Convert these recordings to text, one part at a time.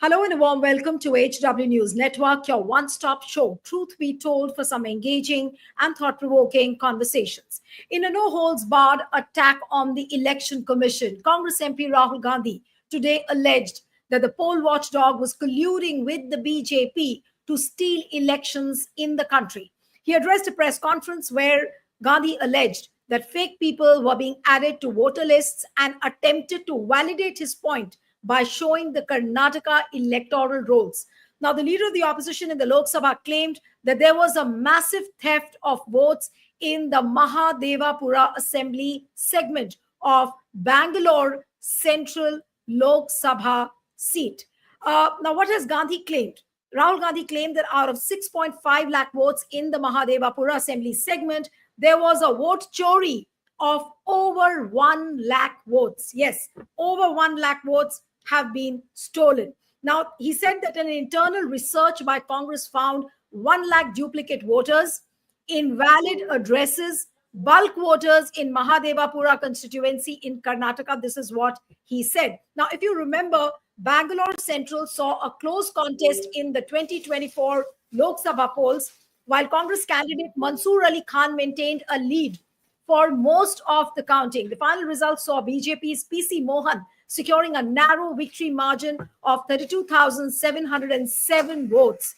Hello and a warm welcome to HW News Network, your one-stop show, truth be told, for some engaging and thought-provoking conversations. In a no-holds-barred attack on the Election Commission, Congress MP Rahul Gandhi today alleged that the poll watchdog was colluding with the BJP to steal elections in the country. He addressed a press conference where Gandhi alleged that fake people were being added to voter lists and attempted to validate his point by showing the Karnataka electoral rolls. Now, the leader of the opposition in the Lok Sabha claimed that there was a massive theft of votes in the Mahadevapura Assembly segment of Bangalore Central Lok Sabha seat. Now, what has Gandhi claimed? Rahul Gandhi claimed that out of 6.5 lakh votes in the Mahadevapura Assembly segment, there was a vote chori of over 1 lakh votes. Yes, over 1 lakh votes have been stolen. Now, he said that an internal research by Congress found 1 lakh duplicate voters, invalid addresses, bulk voters in Mahadevapura constituency in Karnataka. This is what he said. Now, if you remember, Bangalore Central saw a close contest in the 2024 Lok Sabha polls, while Congress candidate Mansoor Ali Khan maintained a lead for most of the counting. The final results saw BJP's PC Mohan securing a narrow victory margin of 32,707 votes.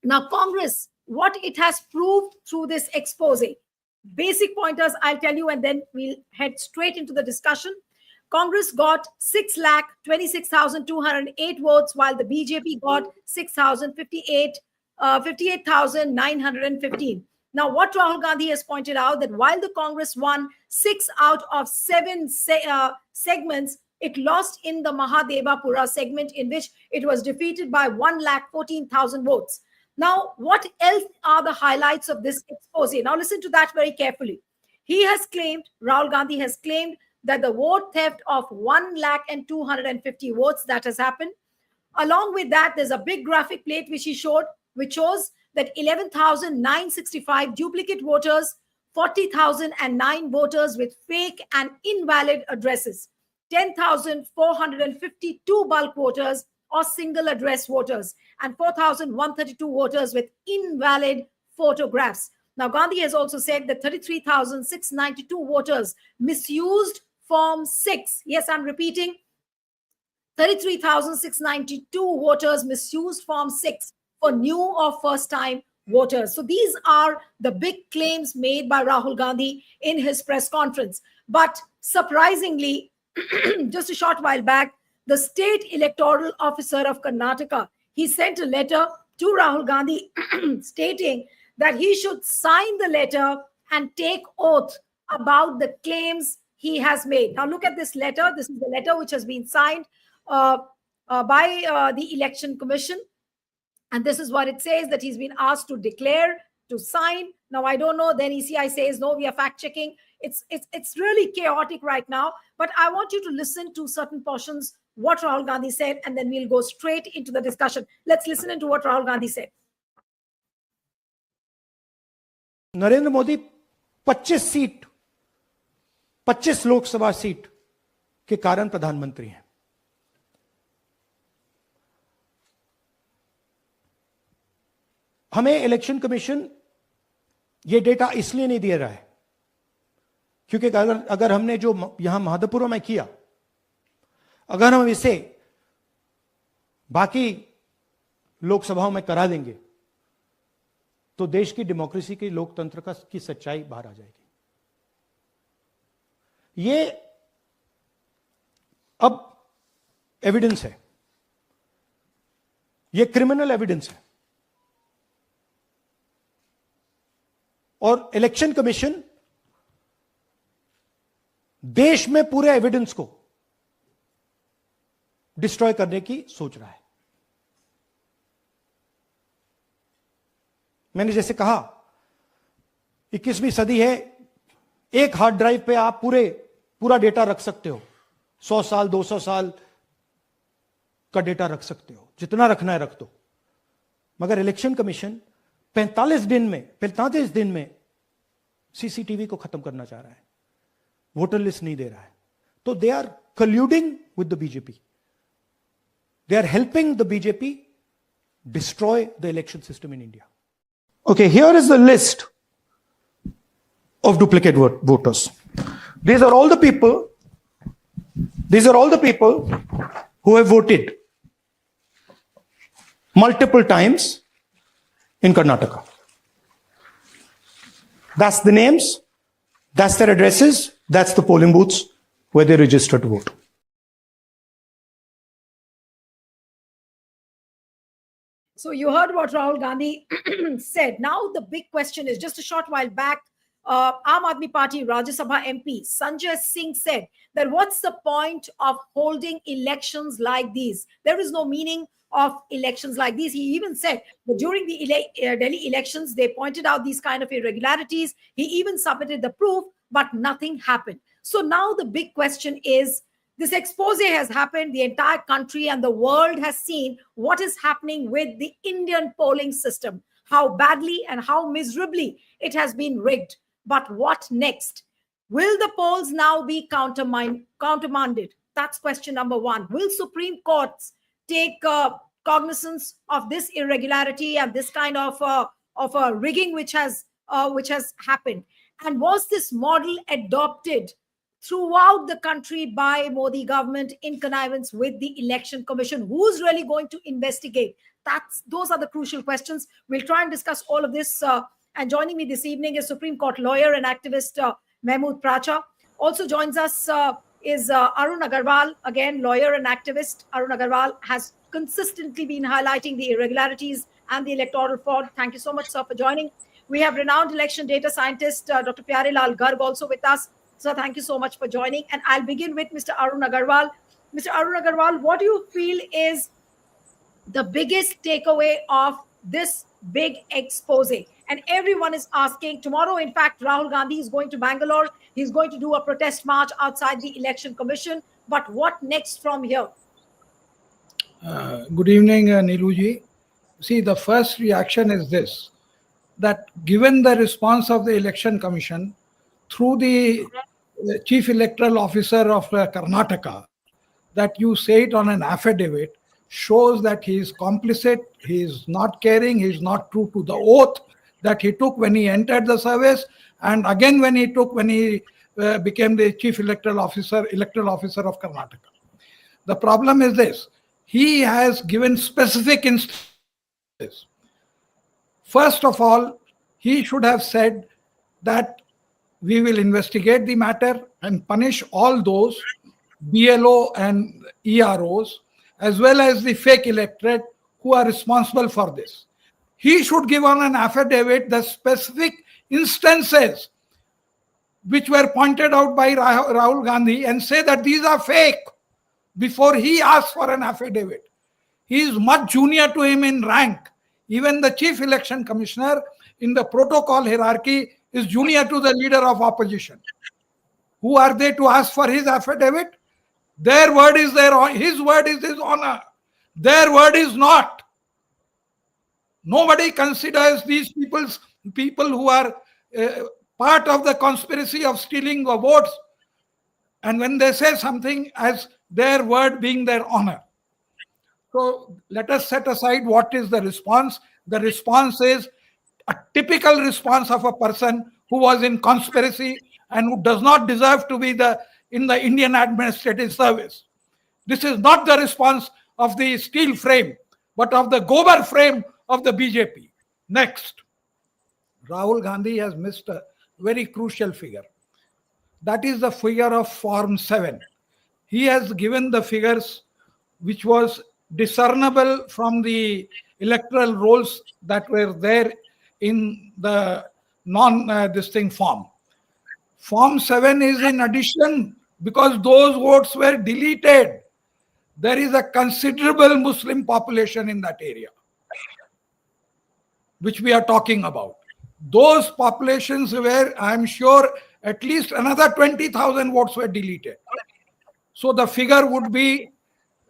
Now, Congress, what it has proved through this expose, basic pointers I'll tell you, and then we'll head straight into the discussion. Congress got 6,26,208 votes, while the BJP got 58,915. Now, what Rahul Gandhi has pointed out, that while the Congress won 6 out of 7 segments, it lost in the Mahadevapura segment, in which it was defeated by 1,14,000 votes. Now, what else are the highlights of this expose? Now, listen to that very carefully. He has claimed, Rahul Gandhi has claimed, that the vote theft of 1,250 votes that has happened. Along with that, there's a big graphic plate which he showed, which shows that 11,965 duplicate voters, 40,009 voters with fake and invalid addresses, 10,452 bulk voters or single address voters, and 4,132 voters with invalid photographs. Now, Gandhi has also said that 33,692 voters misused Form 6. Yes, I'm repeating, 33,692 voters misused Form 6 for new or first-time voters. So these are the big claims made by Rahul Gandhi in his press conference. But surprisingly, just a short while back, the state electoral officer of Karnataka, he sent a letter to Rahul Gandhi stating that he should sign the letter and take oath about the claims he has made. Now look at this letter. This is the letter which has been signed by the Election Commission. And this is what it says, that he's been asked to declare, to sign. Now, I don't know. Then ECI says, no, we are fact checking. It's really chaotic right now. But I want you to listen to certain portions, what Rahul Gandhi said, and then we'll go straight into the discussion. Let's listen into what Rahul Gandhi said. Narendra Modi 25 Lok Sabha seat के कारण प्रधानमंत्री हैं। हमें election commission ये data इसलिए नहीं दे रहा है क्योंकि अगर हमने जो यहां महादेवपुरा में किया, अगर हम इसे बाकी लोकसभाओं में करा देंगे तो देश की डेमोक्रेसी की, लोकतंत्र की सच्चाई बाहर आ जाएगी। ये अब एविडेंस है, ये क्रिमिनल एविडेंस है। और इलेक्शन कमीशन देश में पूरे एविडेंस को डिस्ट्रॉय करने की सोच रहा है। मैंने जैसे कहा, 21वीं सदी है, एक हार्ड ड्राइव पे आप पूरा डेटा रख सकते हो। 100 साल 200 साल का डेटा रख सकते हो, जितना रखना है रख दो। मगर इलेक्शन कमीशन 45 दिन में सीसीटीवी को खत्म करना चाह रहा है, वोटर लिस्ट नहीं दे रहा है। तो they are colluding with the BJP. They are helping the BJP destroy the election system in India. Okay, here is the list of duplicate voters. These are all the people who have voted multiple times in Karnataka. That's the names, that's their addresses, that's the polling booths where they register to vote. So you heard what Rahul Gandhi said. Now the big question is, just a short while back, Aam Aadmi Party Rajya Sabha MP Sanjay Singh said that what's the point of holding elections like these? There is no meaning of elections like these. He even said that during the Delhi elections, they pointed out these kind of irregularities. He even submitted the proof, but nothing happened. So now the big question is, this expose has happened. The entire country and the world has seen what is happening with the Indian polling system, how badly and how miserably it has been rigged. But what next? Will the polls now be countermanded? That's question number one. Will Supreme Courts take cognizance of this irregularity and this kind of rigging which has happened? And was this model adopted throughout the country by Modi government in connivance with the Election Commission? Who's really going to investigate? Those are the crucial questions. We'll try and discuss all of this. And joining me this evening is Supreme Court lawyer and activist Mahmood Pracha. Also joins us is Arun Agarwal, again, lawyer and activist. Arun Agarwal has consistently been highlighting the irregularities and the electoral fraud. Thank you so much, sir, for joining. We have renowned election data scientist Dr. Pyarelal Garg also with us. So thank you so much for joining. And I'll begin with Mr. Arun Agarwal. Mr. Arun Agarwal, what do you feel is the biggest takeaway of this big expose? And everyone is asking, tomorrow, in fact, Rahul Gandhi is going to Bangalore. He's going to do a protest march outside the Election Commission. But what next from here? Good evening, Neelu ji. See, the first reaction is this, that given the response of the Election Commission through the Chief Electoral Officer of Karnataka, that you say it on an affidavit, shows that he is complicit, he is not caring, he is not true to the oath that he took when he entered the service, and again when he became the Chief Electoral Officer of Karnataka. The problem is this, he has given specific instances. First of all, he should have said that we will investigate the matter and punish all those BLO and EROs as well as the fake electorate who are responsible for this. He should give on an affidavit the specific instances which were pointed out by Rahul Gandhi and say that these are fake before he asks for an affidavit. He is much junior to him in rank. Even the Chief Election Commissioner in the protocol hierarchy is junior to the leader of opposition. Who are they to ask for his affidavit? Their word is his word is his honor. Their word is not. Nobody considers these people who are part of the conspiracy of stealing the votes, and when they say something as their word being their honor. So let us set aside what is the response. The response is a typical response of a person who was in conspiracy and who does not deserve to be in the Indian administrative service. This is not the response of the steel frame, but of the Gobar frame of the BJP. Next, Rahul Gandhi has missed a very crucial figure. That is the figure of Form 7. He has given the figures which was discernible from the electoral rolls that were there in the form. Form 7 is in addition because those votes were deleted. There is a considerable Muslim population in that area, which we are talking about. Those populations were, I'm sure, at least another 20,000 votes were deleted. So the figure would be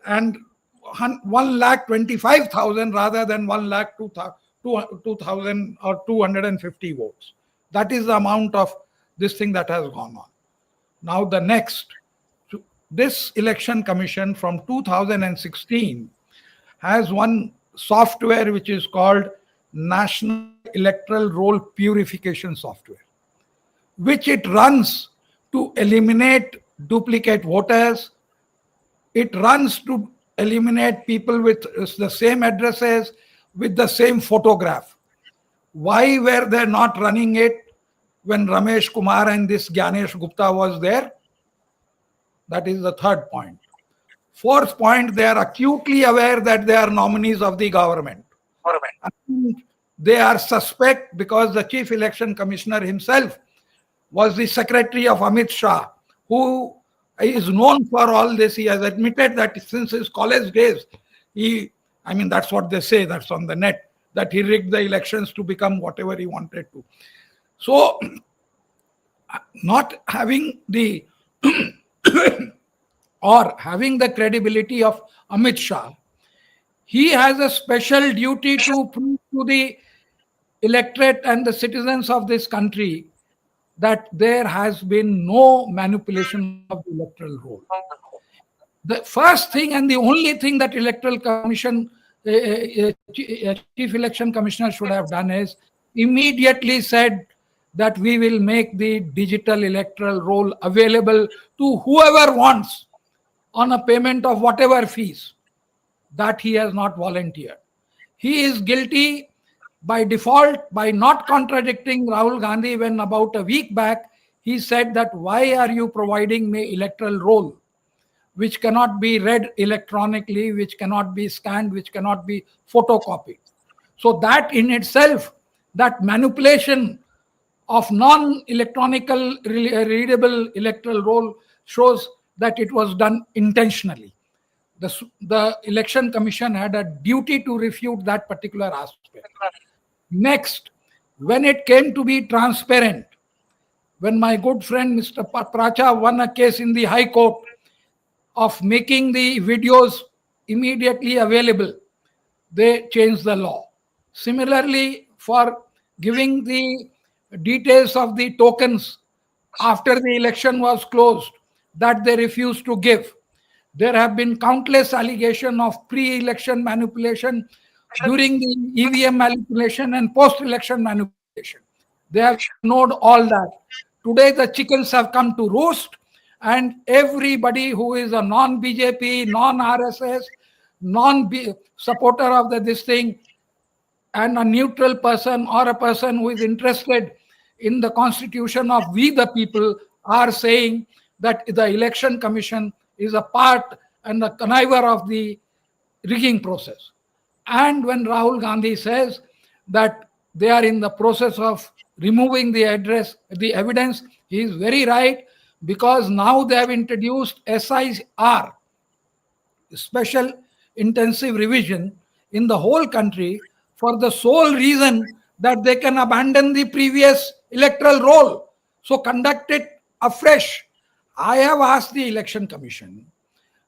1,25,000 rather than 1,02,000 or 250 votes. That is the amount of this thing that has gone on. Now the next, this election commission from 2016 has one software which is called National Electoral Roll Purification Software, which it runs to eliminate duplicate voters. It runs to eliminate people with the same addresses, with the same photograph. Why were they not running it when Ramesh Kumar and this Gyanesh Gupta was there? That is the third point. Fourth point, they are acutely aware that they are nominees of the government. And they are suspect because the Chief Election Commissioner himself was the secretary of Amit Shah, who is known for all this. He has admitted that since his college days, that's what they say, that's on the net, that he rigged the elections to become whatever he wanted to. So, not having the or having the credibility of Amit Shah, he has a special duty to prove to the electorate and the citizens of this country that there has been no manipulation of the electoral roll. The first thing and the only thing that Chief Election Commissioner should have done is immediately said that we will make the digital electoral roll available to whoever wants on a payment of whatever fees. That he has not volunteered. He is guilty by default by not contradicting Rahul Gandhi when about a week back he said that why are you providing me electoral roll which cannot be read electronically, which cannot be scanned, which cannot be photocopied. So that in itself, that manipulation of non-electronical readable electoral roll shows that it was done intentionally. The Election Commission had a duty to refute that particular aspect. Next, when it came to be transparent, when my good friend Mr. Pracha won a case in the High Court of making the videos immediately available, they changed the law. Similarly, for giving the details of the tokens after the election was closed, that they refused to give. There have been countless allegations of pre-election manipulation, during the EVM manipulation and post-election manipulation. They have ignored all that. Today the chickens have come to roost, and everybody who is a non-BJP, non-RSS, non-supporter of this thing, and a neutral person or a person who is interested in the constitution of we the people are saying that the Election Commission is a part and a conniver of the rigging process. And when Rahul Gandhi says that they are in the process of removing the evidence, he is very right, because now they have introduced SIR, Special Intensive Revision, in the whole country for the sole reason that they can abandon the previous electoral roll. So conduct it afresh. I have asked the Election Commission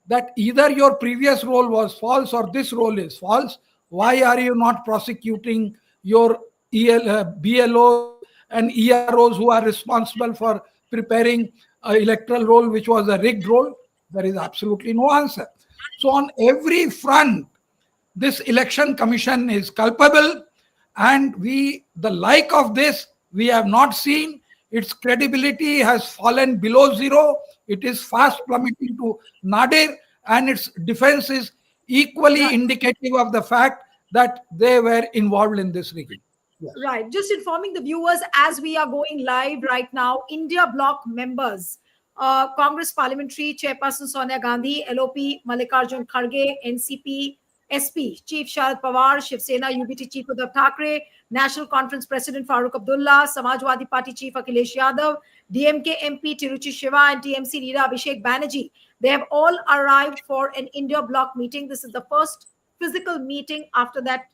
that either your previous roll was false or this roll is false. Why are you not prosecuting your BLOs and EROs who are responsible for preparing an electoral roll which was a rigged roll? There is absolutely no answer. So on every front, this Election Commission is culpable, and the like of this we have not seen. Its credibility has fallen below zero. It is fast plummeting to nadir, and its defense is equally indicative of the fact that they were involved in this rigging. Yes. Right. Just informing the viewers as we are going live right now, India Bloc members, Congress Parliamentary Chairperson Sonia Gandhi, LOP Mallikarjun Kharge, NCP SP Chief Sharad Pawar, Shiv Sena UBT Chief Uddhav Thackeray, National Conference President Farooq Abdullah, Samajwadi Party Chief Akhilesh Yadav, DMK MP Tiruchi Shiva, and TMC leader Abhishek Banerjee. They have all arrived for an India Bloc meeting. This is the first physical meeting after that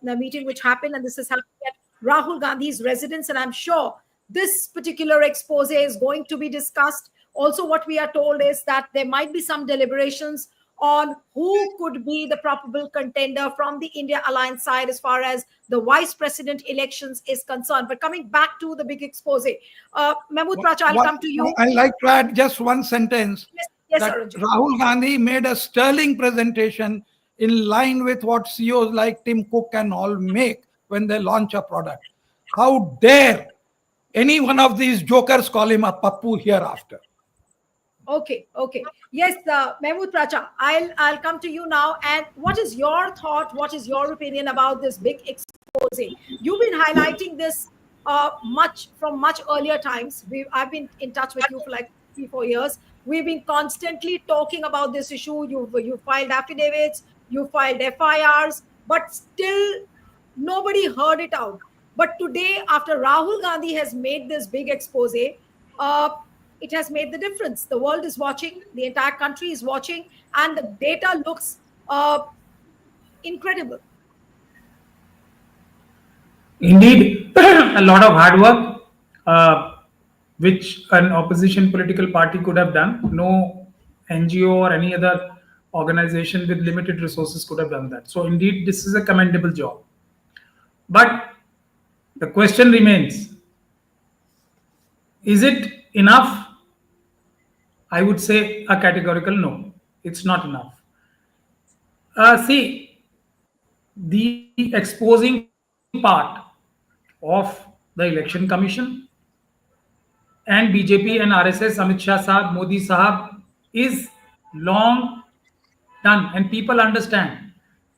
the meeting which happened, and this is happening at Rahul Gandhi's residence. And I'm sure this particular expose is going to be discussed. Also, what we are told is that there might be some deliberations on who could be the probable contender from the India Alliance side as far as the vice president elections is concerned. But coming back to the big expose, Mahmood Pracha, I'll come to you. I'd like to add just one sentence. Yes, that Rahul Gandhi made a sterling presentation in line with what CEOs like Tim Cook and all make when they launch a product. How dare any one of these jokers call him a pappu hereafter? Okay, okay. Yes, Mehmood Pracha, I'll come to you now. And what is your thought? What is your opinion about this big expose? You've been highlighting this much earlier times. I've been in touch with you for like 3-4 years. We've been constantly talking about this issue. You filed affidavits, you filed FIRs, but still nobody heard it out. But today, after Rahul Gandhi has made this big expose, uh, it has made the difference. The world is watching, the entire country is watching, and the data looks incredible. Indeed, a lot of hard work, which an opposition political party could have done. No NGO or any other organization with limited resources could have done that. So, indeed, this is a commendable job. But the question remains, is it enough? I would say a categorical no. It's not enough. See, the exposing part of the election commission and BJP and RSS, Amit Shah Sahab, Modi Sahab is long done, and people understand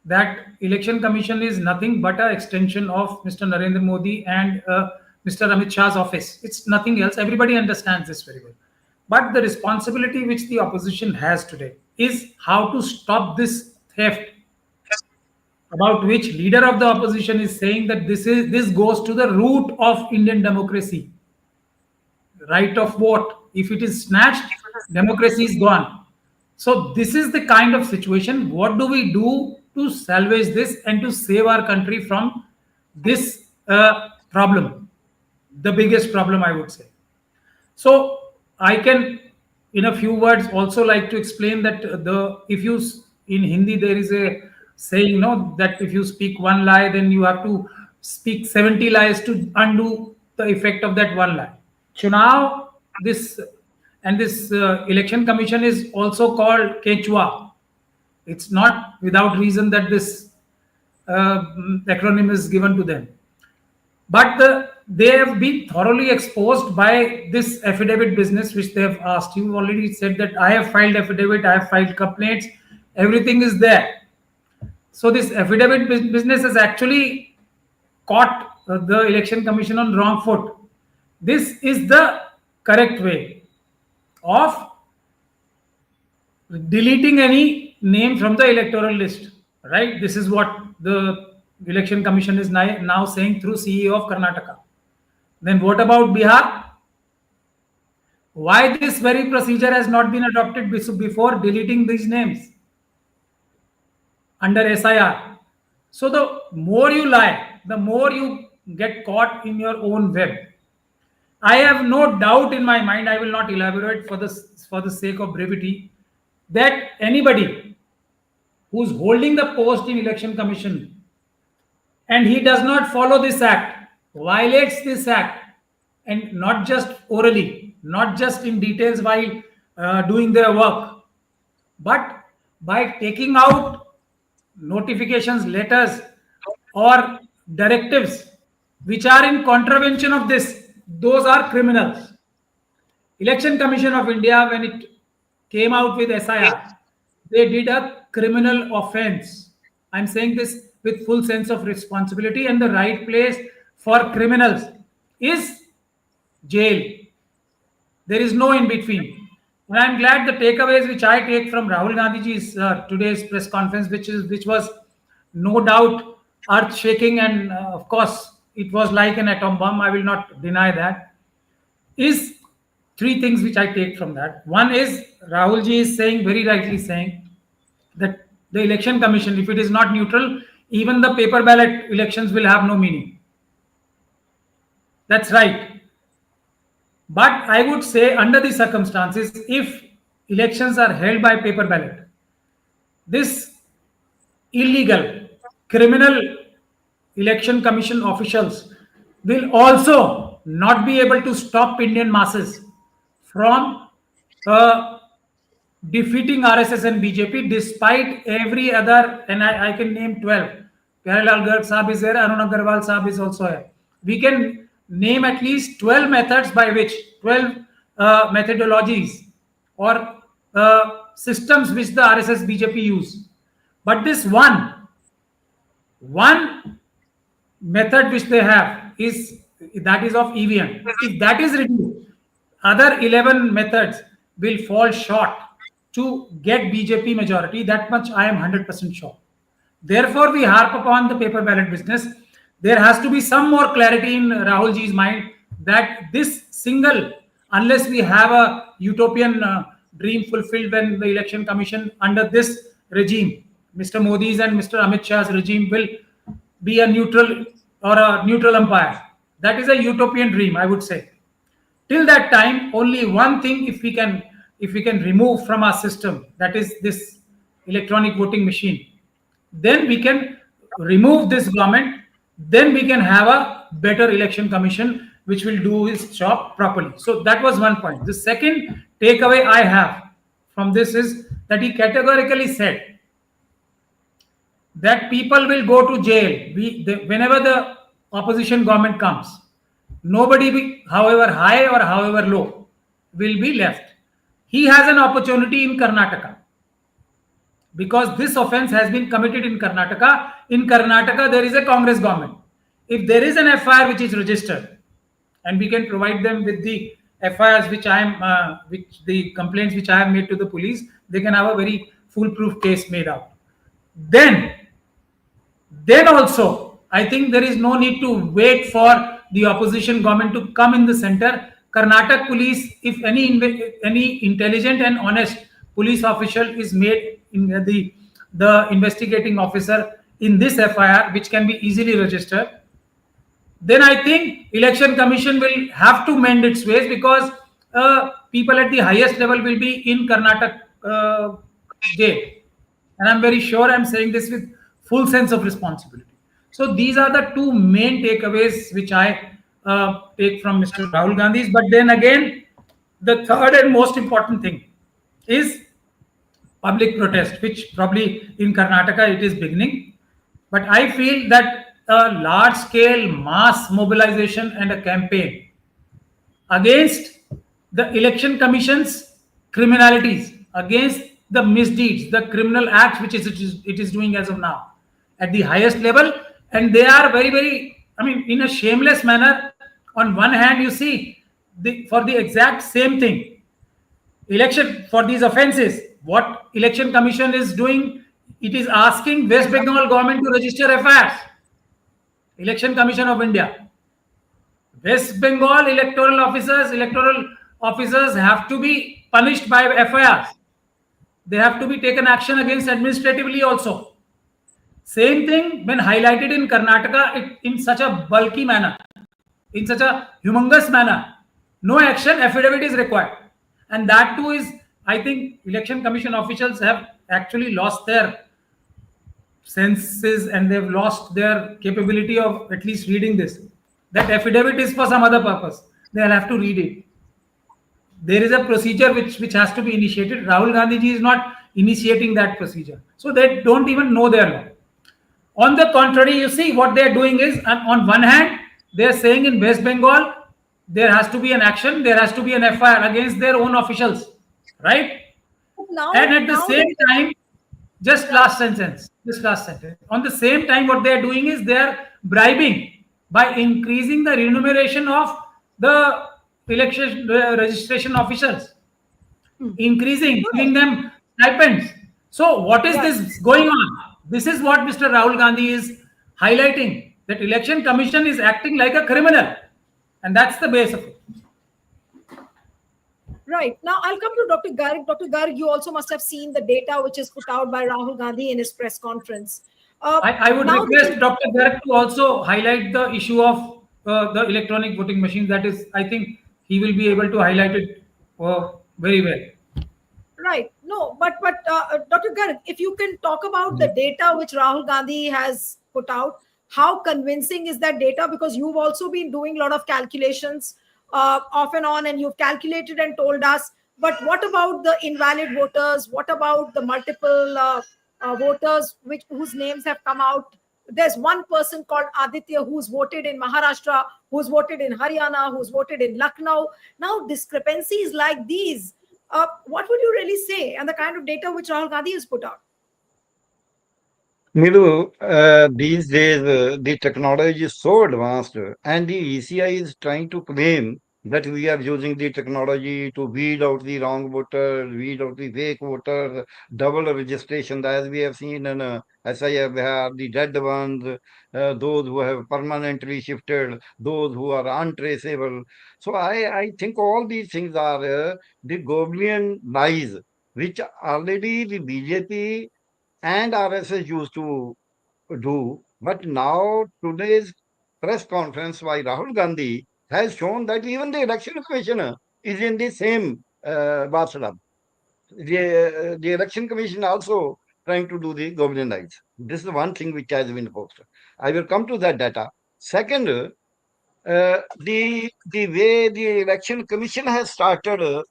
that election commission is nothing but an extension of Mr. Narendra Modi and Mr. Amit Shah's office. It's nothing else. Everybody understands this very well. But the responsibility which the opposition has today is how to stop this theft, about which leader of the opposition is saying that this goes to the root of Indian democracy. Right of vote. If it is snatched, democracy is gone. So this is the kind of situation. What do we do to salvage this and to save our country from this problem? The biggest problem, I would say. So I can, in a few words, also like to explain that in Hindi there is a saying, no, that if you speak one lie, then you have to speak 70 lies to undo the effect of that one lie. Chunav, this election commission is also called Quechua. It's not without reason that this acronym is given to them. But they have been thoroughly exposed by this affidavit business which they have asked. You already said that I have filed affidavit, I have filed complaints, everything is there. So this affidavit business has actually caught the election commission on wrong foot. This is the correct way of deleting any name from the electoral list, right? This is what the election commission is now saying through CEO of Karnataka. Then what about Bihar? Why this very procedure has not been adopted before deleting these names under SIR? So the more you lie, the more you get caught in your own web. I have no doubt in my mind, I will not elaborate for the sake of brevity, that anybody who's holding the post in election commission and he does not follow this act, violates this act, and not just orally, not just in details while doing their work, but by taking out notifications, letters, or directives which are in contravention of this, those are criminals. Election Commission of India, when it came out with SIR, they did a criminal offense. I'm saying this with full sense of responsibility, and the right place for criminals is jail. There is no in between. And I'm glad the takeaways which I take from Rahul Gandhi's today's press conference, which was no doubt earth shaking, and of course it was like an atom bomb, I will not deny that, is three things which I take from that. One is Rahul ji is saying, very rightly saying, that the election commission, if it is not neutral, even the paper ballot elections will have no meaning. That's right. But I would say, under the circumstances, if elections are held by paper ballot, this illegal, criminal election commission officials will also not be able to stop Indian masses from defeating RSS and BJP despite every other, and I can name 12. Pyarelal Garg Saab is there, Arun Agarwal Saab is also here. We can name at least 12 methods by which, 12 methodologies or systems which the RSS BJP use. But this one method which they have is that is of EVM. If that is reduced, other 11 methods will fall short to get BJP majority. That much I am 100% sure. Therefore, we harp upon the paper ballot business. There has to be some more clarity in Rahul ji's mind that this single, unless we have a utopian dream fulfilled when the election commission under this regime, Mr. Modi's and Mr. Amit Shah's regime will be a neutral or a neutral umpire. That is a utopian dream, I would say. Till that time, only one thing, if we can remove from our system, that is this electronic voting machine, then we can remove this government, then we can have a better election commission which will do its job properly. So that was one point. The second takeaway I have from this is that he categorically said that people will go to jail whenever the opposition government comes. Nobody, however high or however low, will be left. He has an opportunity in Karnataka because this offense has been committed in Karnataka. In Karnataka, there is a Congress government. If there is an FIR which is registered, and we can provide them with the FIRs which the complaints which I have made to the police, they can have a very foolproof case made out. Then also, I think there is no need to wait for the opposition government to come in the center. Karnataka police, if any intelligent and honest police official is made in the investigating officer in this FIR, which can be easily registered, then I think election commission will have to mend its ways because people at the highest level will be in Karnataka jail. And I'm very sure I'm saying this with full sense of responsibility. So these are the two main takeaways which I take from Mr. Rahul Gandhi's. But then again, the third and most important thing is public protest, which probably in Karnataka it is beginning. But I feel that a large-scale mass mobilization and a campaign against the election commission's criminalities, against the misdeeds, the criminal acts which it is doing as of now at the highest level, and they are very, very, I mean, in a shameless manner. On one hand, you see, for the exact same thing, election for these offenses, what election commission is doing, it is asking West Bengal government to register FIRs. Election Commission of India. West Bengal electoral officers have to be punished by FIRs. They have to be taken action against administratively also. Same thing when highlighted in Karnataka in such a bulky manner, in such a humongous manner. No action, affidavit is required. And that too is, I think, election commission officials have actually lost their senses and they've lost their capability of at least reading this. That affidavit is for some other purpose. They'll have to read it. There is a procedure which has to be initiated. Rahul Gandhi ji is not initiating that procedure. So they don't even know their law. On the contrary, you see what they're doing is, on one hand, they're saying in West Bengal, there has to be an action, there has to be an FIR against their own officials, right? And at the same time, just last sentence. On the same time, what they are doing is they are bribing by increasing the remuneration of the election registration officials, giving them stipends. So what is this going on? This is what Mr. Rahul Gandhi is highlighting, that election commission is acting like a criminal. And that's the base of it. Right. Now, I'll come to Dr. Garg. Dr. Garg, you also must have seen the data which is put out by Rahul Gandhi in his press conference. I would request Dr. Garg to also highlight the issue of the electronic voting machines. That is, I think he will be able to highlight it very well. Right. No, but Dr. Garg, if you can talk about the data which Rahul Gandhi has put out, how convincing is that data? Because you've also been doing a lot of calculations off and on, and you've calculated and told us But what about the invalid voters? What about the multiple voters whose names have come out? There's one person called Aditya who's voted in Maharashtra, who's voted in Haryana, who's voted in Lucknow. Now, discrepancies like these, what would you really say? And the kind of data which Rahul Gandhi has put out. Neelu, these days the technology is so advanced, and the ECI is trying to claim that we are using the technology to weed out the wrong voters, weed out the fake voters, double registration, as we have seen in SIF, the dead ones, those who have permanently shifted, those who are untraceable. So I think all these things are the Goblin lies, which already the BJP and RSS used to do. But now today's press conference by Rahul Gandhi has shown that even the election commissioner is in the same bathtub. The election commission also trying to do the goblin eyes. This is one thing which has been posted. I will come to that data. Second, the way the election commission has started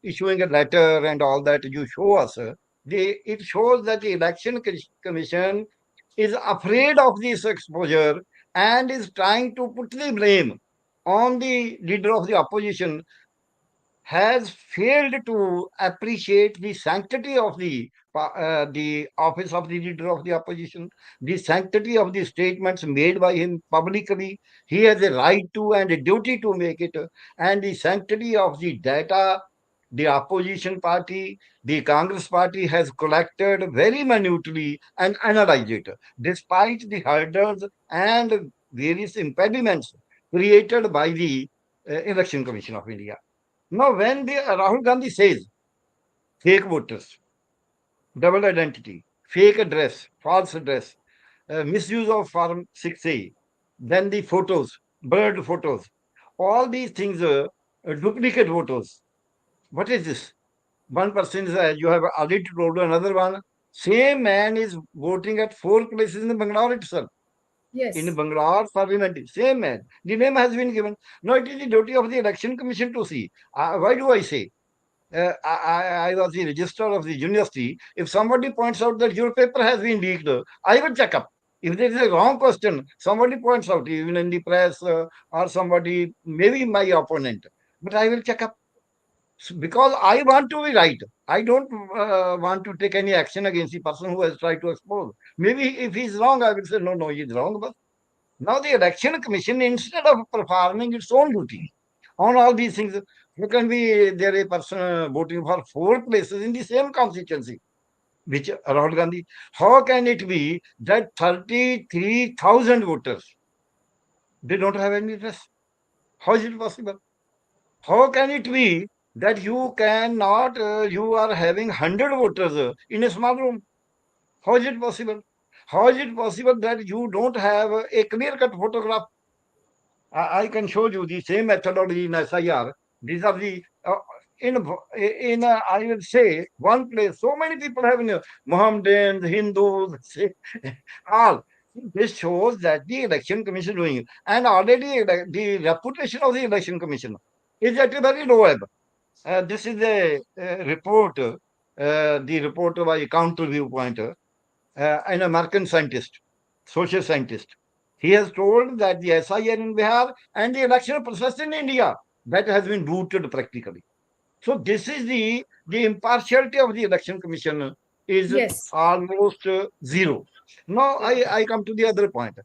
issuing a letter and all that you show us, it shows that the election commission is afraid of this exposure and is trying to put the blame on the leader of the opposition, has failed to appreciate the sanctity of the office of the leader of the opposition, the sanctity of the statements made by him publicly. He has a right to and a duty to make it, and the sanctity of the data the opposition party, the Congress party has collected very minutely and analyzed it, despite the hurdles and various impediments created by the Election Commission of India. Now, when Rahul Gandhi says fake voters, double identity, fake address, false address, misuse of Form 6A, then the photos, blurred photos, all these things are duplicate photos. What is this? One person is, you have already told another one, same man is voting at 4 places in Bangalore itself. In Yes. Bangalore parliament, same man. The name has been given. Now it is the duty of the election commission to see. Why do I say? I was the registrar of the university. If somebody points out that your paper has been leaked, I will check up. If there is a wrong question, somebody points out, even in the press or somebody, maybe my opponent, but I will check up because I want to be right. I don't want to take any action against the person who has tried to expose. Maybe if he's wrong, I will say, no, no, he's wrong. But now the election commission, instead of performing its own duty on all these things, how can be there a person voting for 4 places in the same constituency, which Rahul Gandhi? How can it be that 33,000 voters, they don't have any address? How is it possible? How can it be that you cannot, you are having 100 voters in a small room? How is it possible? How is it possible that you don't have a clear-cut photograph? I can show you the same methodology in SIR. These are the I will say one place. So many people have Mohammedans, Hindus, all. This shows that the election commission doing it, and already the reputation of the election commission is at a very low ebb. This is a report, the report by Counter Viewpoint, an American scientist, social scientist. He has told that the SIR in Bihar and the election process in India that has been booted practically. So this is the impartiality of the election commission is Yes. almost zero. Now I come to the other point.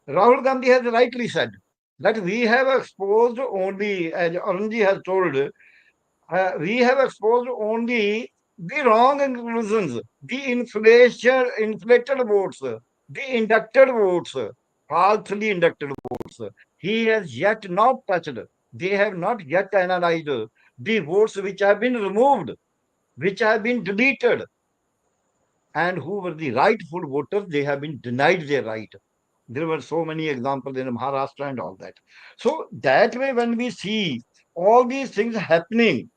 Rahul Gandhi has rightly said that we have exposed only, as Arunji has told, we have exposed only the wrong conclusions, the inflated votes, the inducted votes, falsely inducted votes. He has yet not touched. They have not yet analyzed the votes which have been removed, which have been deleted, and who were the rightful voters, they have been denied their right. There were so many examples in Maharashtra and all that. So that way, when we see all these things happening,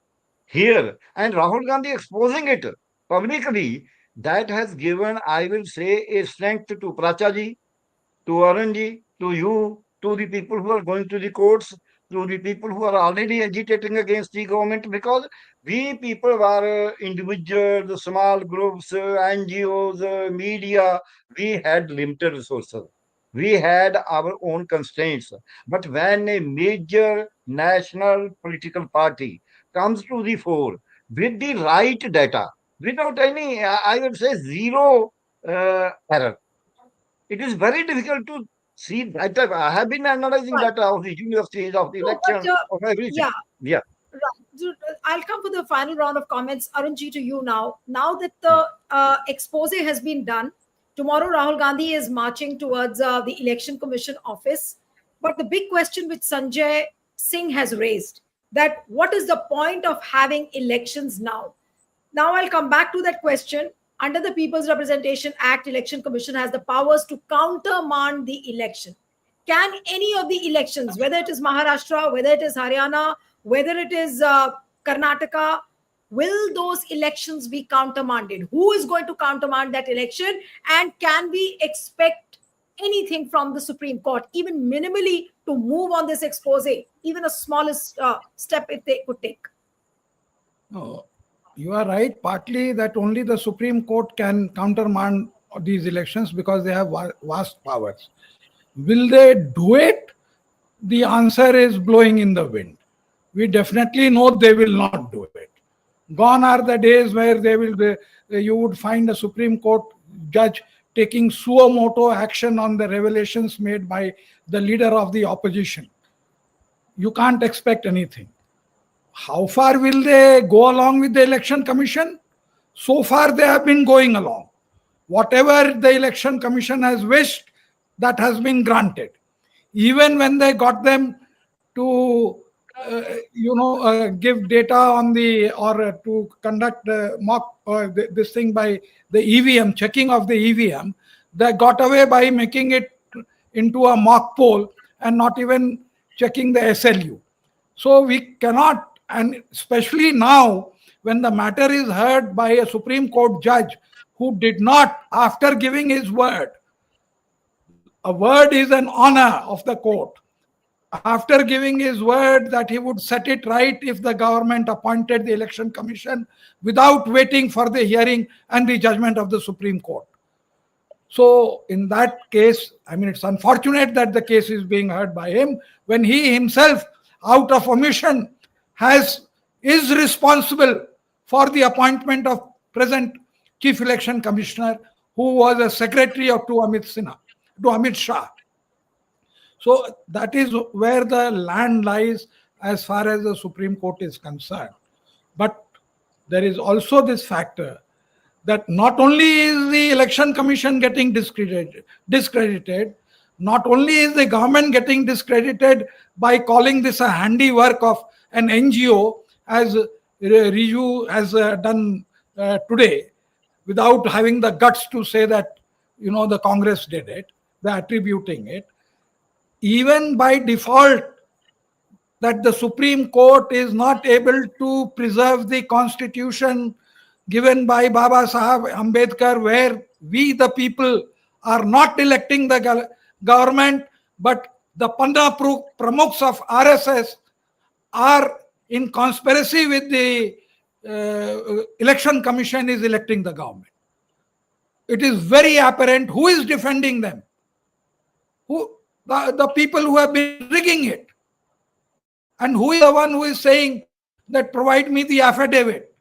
here and Rahul Gandhi exposing it publicly, that has given, I will say, a strength to Prachaji, to Arunji, to you, to the people who are going to the courts, to the people who are already agitating against the government, because we people were individuals, small groups, NGOs, media. We had limited resources. We had our own constraints. But when a major national political party comes to the fore with the right data, without any, I would say, zero error, it is very difficult to see data. I have been analyzing Right. data of the universities, of the No, but election, of everything. yeah, Yeah. right. So, I'll come for the final round of comments. Arunji, to you now. Now that the expose has been done, tomorrow Rahul Gandhi is marching towards the Election Commission office. But the big question which Sanjay Singh has raised, that what is the point of having elections now? Now I'll come back to that question. Under the People's Representation Act, Election Commission has the powers to countermand the election. Can any of the elections, whether it is Maharashtra, whether it is Haryana, whether it is Karnataka, will those elections be countermanded? Who is going to countermand that election? And can we expect anything from the Supreme Court, even minimally, to move on this expose, even a smallest step if they could take? No, you are right. Partly that only the Supreme Court can countermand these elections because they have vast powers. Will they do it? The answer is blowing in the wind. We definitely know they will not do it. Gone are the days where you would find a Supreme Court judge taking suo moto action on the revelations made by the leader of the opposition. You can't expect anything. How far will they go along with the Election Commission? So far, they have been going along. Whatever the Election Commission has wished, that has been granted. Even when they got them to, give data on the, or to conduct mock this thing by the EVM, checking of the EVM, they got away by making it into a mock poll and not even checking the SLU. So we cannot, and especially now when the matter is heard by a Supreme Court judge who did not, after giving his word, a word is an honor of the court. After giving his word that he would set it right if the government appointed the Election Commission without waiting for the hearing and the judgment of the Supreme Court. So in that case, I mean, it's unfortunate that the case is being heard by him when he himself, out of omission, is responsible for the appointment of present Chief Election Commissioner, who was a secretary to Amit Shah. So that is where the land lies as far as the Supreme Court is concerned. But there is also this factor that not only is the Election Commission getting discredited, not only is the government getting discredited by calling this a handiwork of an NGO, as Riju has done today, without having the guts to say that, the Congress did it, they're attributing it. Even by default, that the Supreme Court is not able to preserve the constitution given by Baba Sahib Ambedkar, where we, the people, are not electing the government, but the Panda Pramukhs of RSS are in conspiracy with the Election Commission is electing the government. It is very apparent who is defending them. The people who have been rigging it. And who is the one who is saying that provide me the affidavit?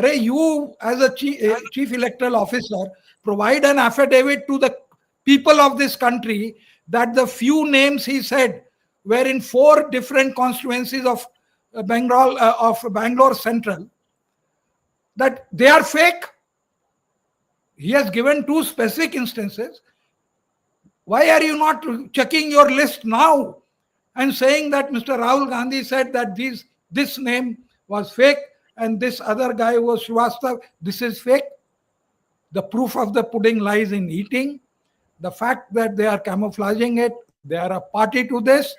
You as a chief electoral officer, provide an affidavit to the people of this country that the few names he said were in 4 different constituencies of Bangalore Central, that they are fake. He has given 2 specific instances. Why are you not checking your list now and saying that Mr. Rahul Gandhi said that this name was fake and this other guy was Srivastav, this is fake? The proof of the pudding lies in eating. The fact that they are camouflaging it, they are a party to this,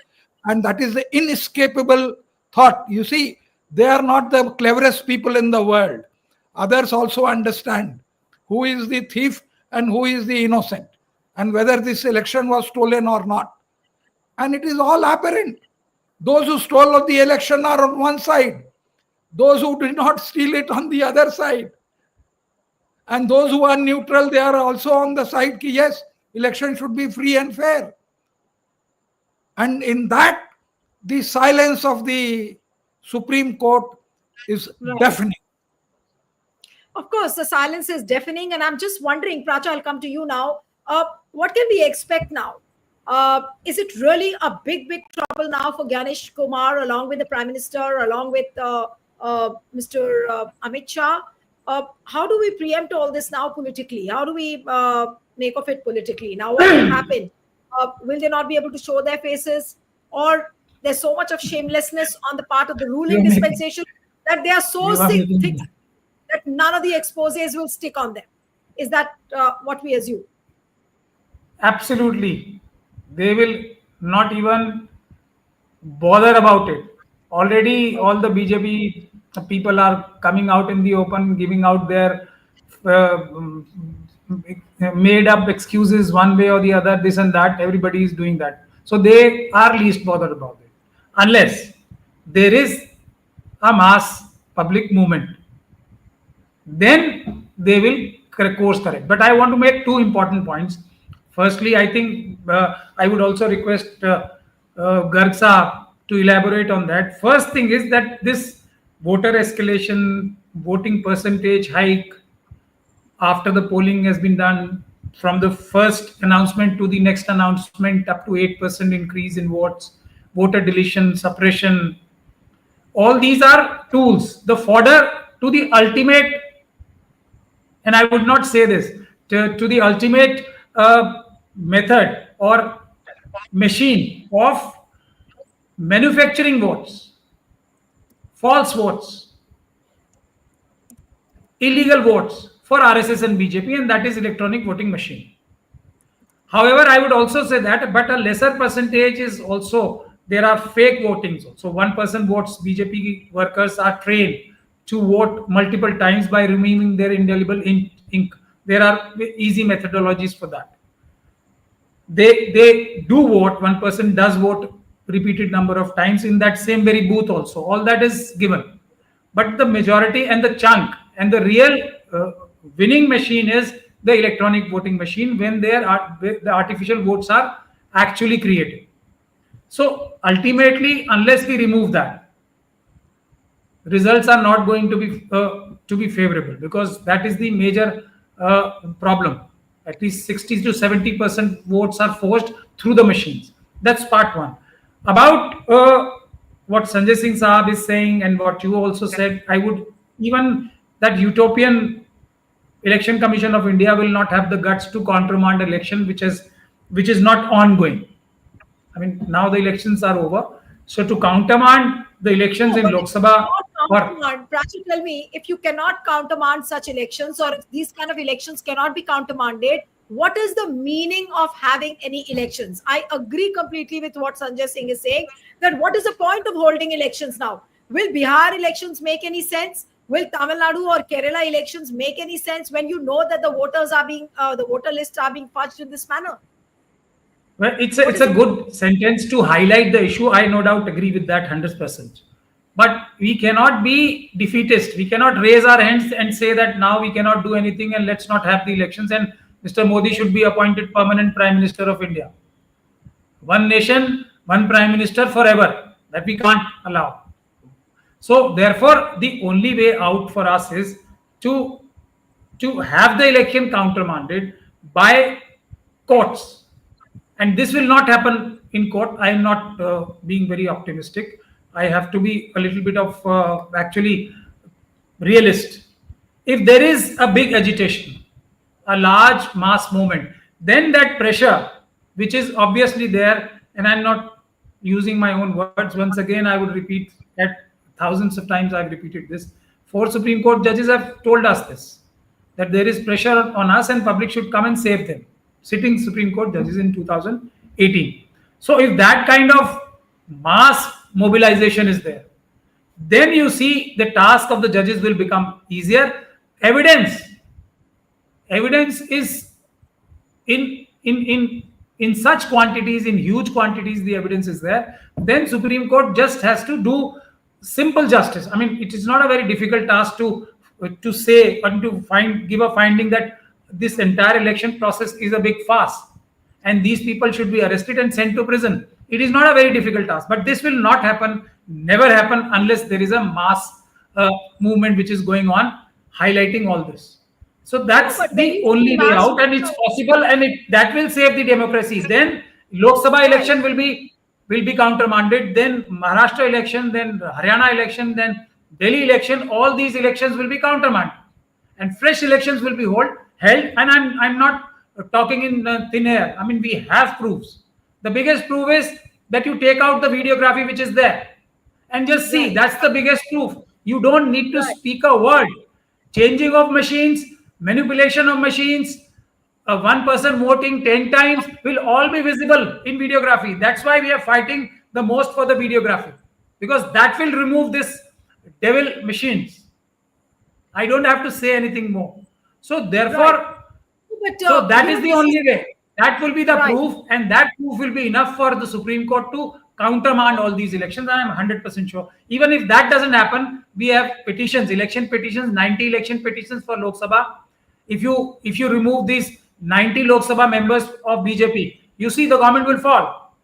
and that is the inescapable thought. You see, they are not the cleverest people in the world. Others also understand who is the thief and who is the innocent, and whether this election was stolen or not. And it is all apparent. Those who stole the election are on one side. Those who did not steal it on the other side. And those who are neutral, they are also on the side ki yes, election should be free and fair. And in that, the silence of the Supreme Court is deafening. Of course, the silence is deafening, and I'm just wondering, Pracha, I'll come to you now. What can we expect now? Is it really a big, big trouble now for Ganesh Kumar, along with the Prime Minister, along with Mr. Amit Shah? How do we preempt all this now politically? How do we make of it politically? Now, what will happen? Will they not be able to show their faces? Or there's so much of shamelessness on the part of the ruling dispensation that they are so thick that none of the exposés will stick on them. Is that what we assume? Absolutely. They will not even bother about it. Already, all the BJP people are coming out in the open, giving out their made up excuses one way or the other, this and that. Everybody is doing that. So they are least bothered about it. Unless there is a mass public movement, then they will course correct. But I want to make two important points. Firstly, I think I would also request Garg Saab to elaborate on that. First thing is that this voter escalation, voting percentage hike after the polling has been done, from the first announcement to the next announcement, up to 8% increase in votes, voter deletion, suppression, all these are tools, the fodder to the ultimate, and I would not say this, to the ultimate method or machine of manufacturing votes, false votes, illegal votes for RSS and BJP, and that is electronic voting machine. However, I would also say that, but a lesser percentage is also, there are fake votings. So 1% votes, BJP workers are trained to vote multiple times by removing their indelible ink. There are easy methodologies for that. They do vote, one person does vote repeated number of times in that same very booth also. All that is given. But the majority and the chunk and the real winning machine is the electronic voting machine, when the artificial votes are actually created. So ultimately, unless we remove that, results are not going to be favorable, because that is the major problem. At least 60 to 70% votes are forged through the machines. That's part one. About what Sanjay Singh Saab is saying and what you also said, I would even that utopian Election Commission of India will not have the guts to countermand election, which is not ongoing. I mean, now the elections are over. So to countermand the elections in Lok Sabha, Prachi, tell me, if you cannot countermand such elections, or if these kind of elections cannot be countermanded, what is the meaning of having any elections? I agree completely with what Sanjay Singh is saying, that what is the point of holding elections now? Will Bihar elections make any sense? Will Tamil Nadu or Kerala elections make any sense when you know that the voters are being, the voter lists are being fudged in this manner? Well, it's a good sentence to highlight the issue. I no doubt agree with that 100%. But we cannot be defeatist. We cannot raise our hands and say that now we cannot do anything and let's not have the elections, and Mr. Modi should be appointed permanent Prime Minister of India. One nation, one Prime Minister forever. That we can't allow. So therefore, the only way out for us is to have the election countermanded by courts. And this will not happen in court. I am not being very optimistic. I have to be a little bit of actually realist. If there is a big agitation, a large mass movement, then that pressure, which is obviously there, and I'm not using my own words, once again, I would repeat that thousands of times I've repeated this. 4 Supreme Court judges have told us this, that there is pressure on us and public should come and save them. Sitting Supreme Court judges in 2018. So if that kind of mass mobilization is there, then you see the task of the judges will become easier. Evidence is in in such quantities, in huge quantities, the evidence is there, then Supreme Court just has to do simple justice. I mean, it is not a very difficult task to say and to give a finding that this entire election process is a big farce and these people should be arrested and sent to prison. It is not a very difficult task, but this will not happen, never happen, unless there is a mass movement which is going on highlighting all this. So No, that's but when the you say only way mass out, and it's possible, and that will save the democracy. Then Lok Sabha right, election will be countermanded. Then Maharashtra election, then Haryana election, then Delhi election. All these elections will be countermanded, and fresh elections will be held. And I'm not talking in thin air. I mean, we have proofs. The biggest proof is that you take out the videography which is there and just see. right, That's the biggest proof. You don't need to right. speak a word. Changing of machines, manipulation of machines, one person voting 10 times will all be visible in videography. That's why we are fighting the most for the videography, because that will remove this devil machines. I don't have to say anything more. So Right. therefore, But so that is the this is only way. That will be the right. proof, and that proof will be enough for the Supreme Court to countermand all these elections. And I'm 100% sure. Even if that doesn't happen, we have petitions, election petitions, 90 election petitions for Lok Sabha. If you remove these 90 Lok Sabha members of BJP, you see the government will fall.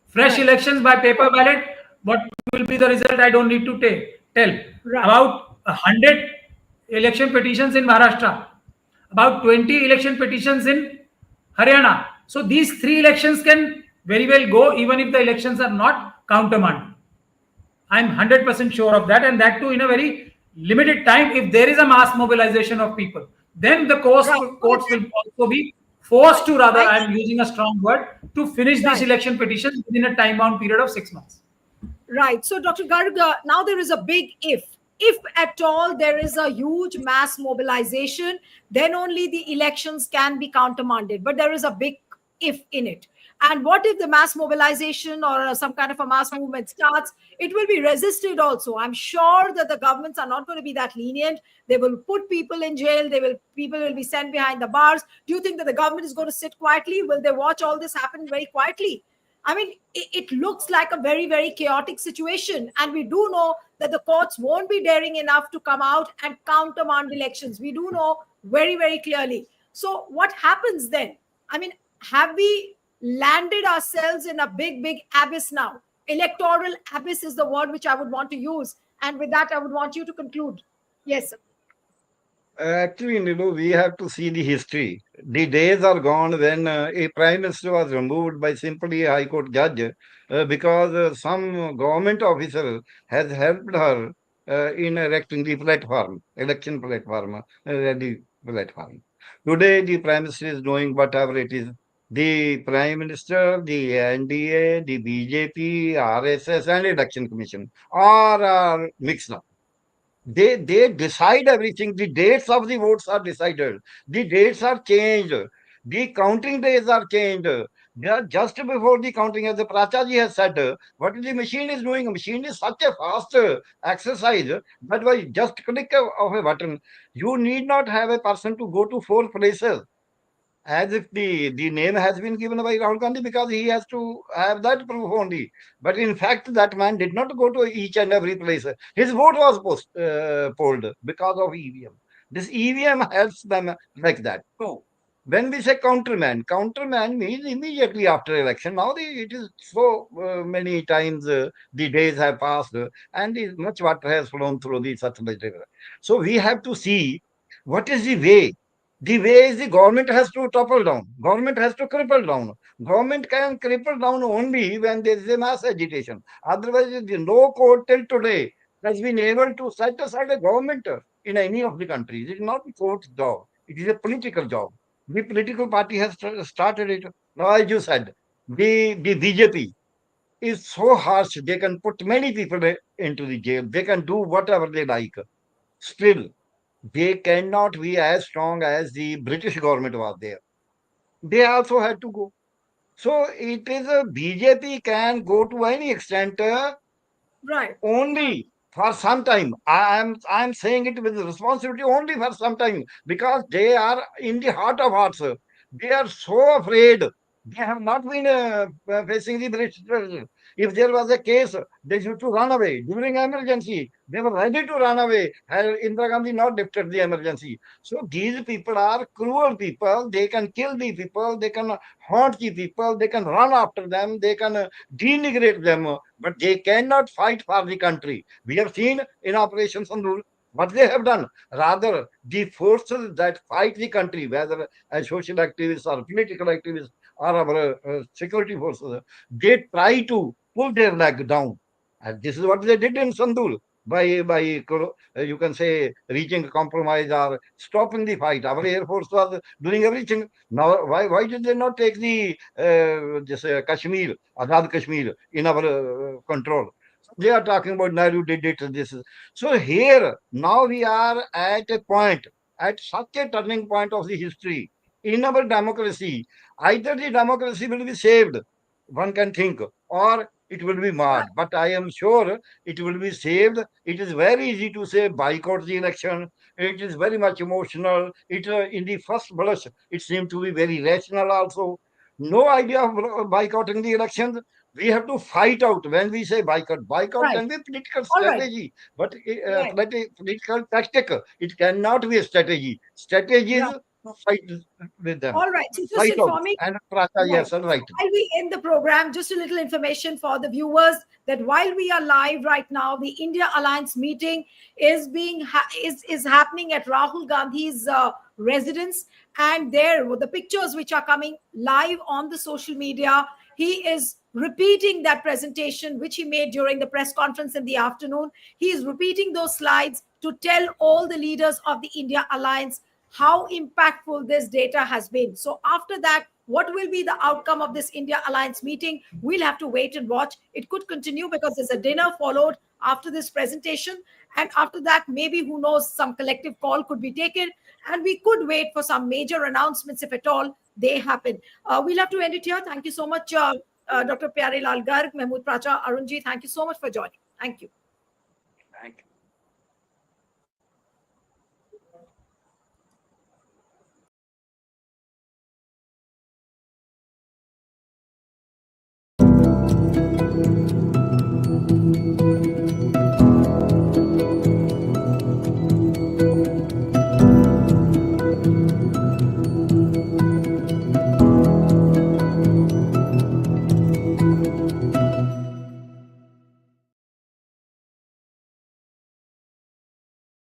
Fresh Right. elections by paper ballot. What will be the result? I don't need to tell. Right. About 100 election petitions in Maharashtra, about 20 election petitions in Haryana. So these three elections can very well go even if the elections are not countermanded. I'm 100% sure of that, and that too in a very limited time. If there is a mass mobilization of people, then the Right. courts will also be forced to, rather, I I'm using a strong word, to finish these right. election petitions within a time bound period of 6 months. Right. So, Dr. Garg, now there is a big if. If at all there is a huge mass mobilization, then only the elections can be countermanded. But there is a big if in it. And what if the mass mobilization or some kind of a mass movement starts? It will be resisted also. I'm sure that the governments are not going to be that lenient. They will put people in jail. People will be sent behind the bars. Do you think that the government is going to sit quietly? Will they watch all this happen very quietly? I mean, it looks like a very, very chaotic situation. And we do know that the courts won't be daring enough to come out and countermand elections. We do know very, very clearly. So, what happens then? I mean, have we landed ourselves in a big, big abyss now? Electoral abyss is the word which I would want to use. And with that, I would want you to conclude. Yes, sir. Actually, Neelu, we have to see the history. The days are gone when a prime minister was removed by simply a high court judge because some government officer has helped her in erecting the platform, election platform, the platform. Today, the prime minister is doing whatever it is. The prime minister, the NDA, the BJP, RSS, and election commission all are mixed up. They decide everything. The dates of the votes are decided. The dates are changed. The counting days are changed. Just before the counting, as the Prachaji has said, what the machine is doing? A machine is such a fast exercise that by just click of a button, you need not have a person to go to 4 places as if the name has been given by Rahul Gandhi because he has to have that proof only. But in fact, that man did not go to each and every place. His vote was polled because of EVM. This EVM helps them like that. So when we say counterman means immediately after election. Now it is so many times the days have passed and much water has flown through the Satluj River. So we have to see what is the way. The way is the government has to topple down. Government has to cripple down. Government can cripple down only when there is a mass agitation. Otherwise, no court till today has been able to set aside a government in any of the countries. It is not a court's job. It is a political job. The political party has started it. Now, as you said, the BJP is so harsh. They can put many people into the jail. They can do whatever they like. Still, they cannot be as strong as the British government was there. They also had to go. So it is a BJP can go to any extent Right. only for some time. I'm saying it with responsibility only for some time because they are in the heart of hearts. They are so afraid. They have not been facing the British. If there was a case, they should to run away. During emergency, they were ready to run away. Had Indira Gandhi not lifted the emergency. So these people are cruel people. They can kill the people. They can haunt the people. They can run after them. They can denigrate them. But they cannot fight for the country. We have seen in Operation Sandhu what they have done. Rather, the forces that fight the country, whether as social activists or political activists or our security forces, they try to pull their leg down. And this is what they did in Sandul by you can say reaching a compromise or stopping the fight. Our air force was doing everything. Now, why did they not take the this Kashmir, Azad Kashmir in our control? They are talking about Nehru did it. This is so here now we are at a point, at such a turning point of the history in our democracy. Either the democracy will be saved, one can think, or it will be marred. But I am sure it will be saved. It is very easy to say boycott the election. It is very much emotional. It in the first blush, it seemed to be very rational also. No idea of boycotting the elections. We have to fight out when we say boycott. Boycott Right. can be political All right. strategy, but Right. political tactic. It cannot be a strategy. Strategy is Right. to fight with them. All right. So just Fight out. informing. And Prata, Right. yes, all So right. while we end the program, just a little information for the viewers that while we are live right now, the India Alliance meeting is is happening at Rahul Gandhi's residence, and there the pictures which are coming live on the social media. He is repeating that presentation which he made during the press conference in the afternoon. He is repeating those slides to tell all the leaders of the India Alliance how impactful this data has been. So after that, what will be the outcome of this India Alliance meeting? We'll have to wait and watch. It could continue because there's a dinner followed after this presentation. And after that, maybe who knows, some collective call could be taken. And we could wait for some major announcements if at all they happen. We'll have to end it here. Thank you so much, Dr. Pyare Lal Garg, Mahmood Pracha, Arunji. Thank you so much for joining. Thank you. Thank you.